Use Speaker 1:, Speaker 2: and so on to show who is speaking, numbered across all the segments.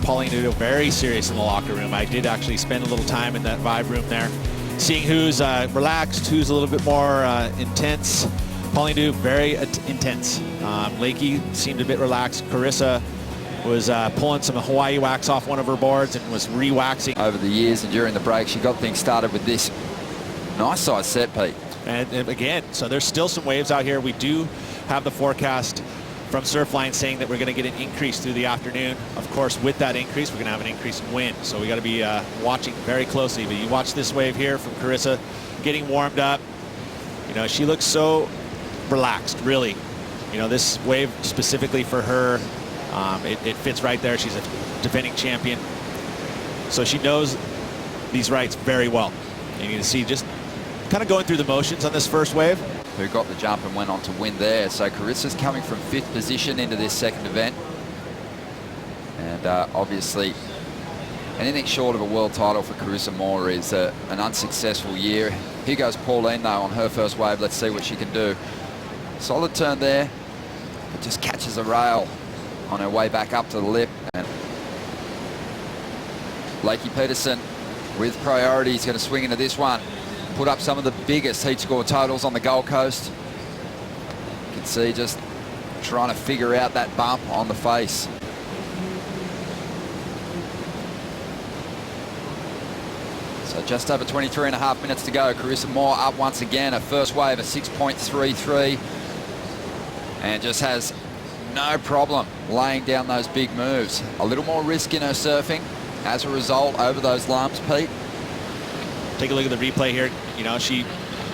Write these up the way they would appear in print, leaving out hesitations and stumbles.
Speaker 1: Pauline very serious in the locker room. I did actually spend a little time in that vibe room there, seeing who's relaxed, who's a little bit more intense. Pauline very intense. Lakey seemed a bit relaxed. Carissa was pulling some Hawaii wax off one of her boards and was re-waxing.
Speaker 2: Over the years and during the break, she got things started with this nice size set, Pete.
Speaker 1: And again, so there's still some waves out here. We do have the forecast from Surfline saying that we're going to get an increase through the afternoon. Of course, with that increase, we're going to have an increase in wind. So we got to be watching very closely. But you watch this wave here from Carissa getting warmed up. You know, she looks so relaxed, really. You know, this wave specifically for her, it fits right there. She's a defending champion. So she knows these rights very well. And you can see just kind of going through the motions on this first wave.
Speaker 2: Who got the jump and went on to win there. So Carissa's coming from 5th position into this second event. And obviously, anything short of a world title for Carissa Moore is an unsuccessful year. Here goes Pauline, though, on her first wave. Let's see what she can do. Solid turn there, but just catches a rail on her way back up to the lip. And Lakey Peterson with priority. He's going to swing into this one. Put up some of the biggest heat score totals on the Gold Coast. You can see just trying to figure out that bump on the face. So just over 23.5 minutes to go. Carissa Moore up once again. Her first wave, a 6.33. And just has no problem laying down those big moves. A little more risk in her surfing as a result over those lumps, Pete.
Speaker 1: Take a look at the replay here. You know, she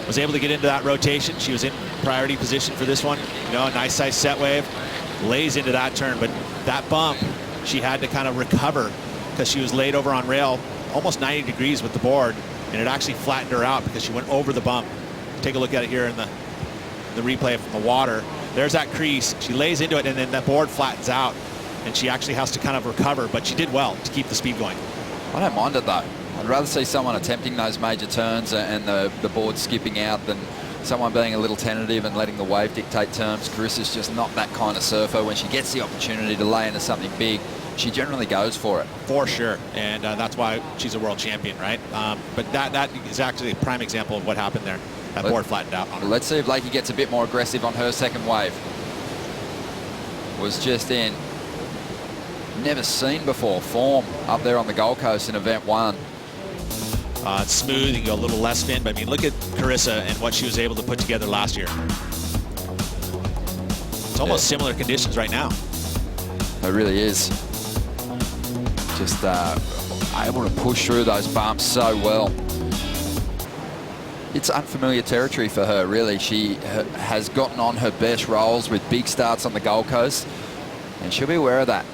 Speaker 1: was able to get into that rotation. She was in priority position for this one. You know, a nice size set wave, lays into that turn, but that bump, she had to kind of recover because she was laid over on rail almost 90 degrees with the board, and it actually flattened her out because she went over the bump. Take a look at it here in the replay from the water. There's that crease. She lays into it, and then that board flattens out, and she actually has to kind of recover, but she did well to keep the speed going.
Speaker 2: I don't mind it, though. I'd rather see someone attempting those major turns and the board skipping out than someone being a little tentative and letting the wave dictate terms. Carissa's just not that kind of surfer. When she gets the opportunity to lay into something big, she generally goes for it.
Speaker 1: For sure, and that's why she's a world champion, right? But that is actually a prime example of what happened there. That board flattened out on her.
Speaker 2: Let's see if Lakey gets a bit more aggressive on her second wave. Was just in never seen before form up there on the Gold Coast in event 1.
Speaker 1: It's smooth, you can go a little less spin, but I mean, look at Carissa and what she was able to put together last year. It's almost similar conditions right now.
Speaker 2: It really is. Just able to push through those bumps so well. It's unfamiliar territory for her, really. She has gotten on her best rolls with big starts on the Gold Coast, and she'll be aware of that.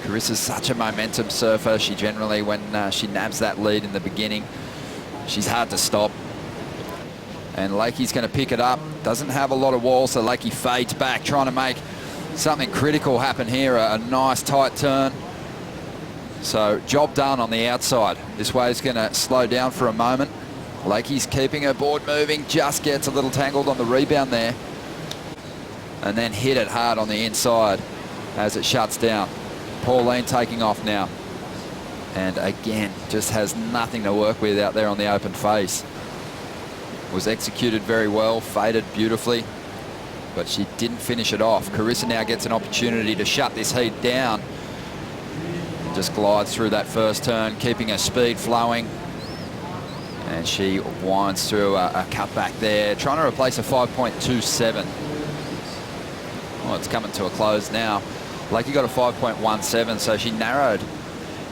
Speaker 2: Carissa's such a momentum surfer. She generally, when she nabs that lead in the beginning, she's hard to stop. And Lakey's going to pick it up. Doesn't have a lot of wall, so Lakey fades back, trying to make something critical happen here. A nice tight turn. So job done on the outside. This wave's going to slow down for a moment. Lakey's keeping her board moving, just gets a little tangled on the rebound there. And then hit it hard on the inside as it shuts down. Pauline taking off now. And again, just has nothing to work with out there on the open face. Was executed very well, faded beautifully, but she didn't finish it off. Carissa now gets an opportunity to shut this heat down. Just glides through that first turn, keeping her speed flowing. And she winds through a cutback there, trying to replace a 5.27. Well, it's coming to a close now. Lakey got a 5.17, so she narrowed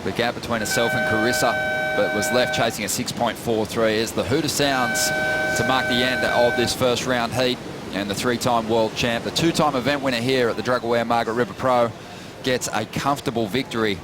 Speaker 2: the gap between herself and Carissa, but was left chasing a 6.43 as the hooter sounds to mark the end of this first round heat. And the 3-time world champ, the 2-time event winner here at the Drug Aware Margaret River Pro, gets a comfortable victory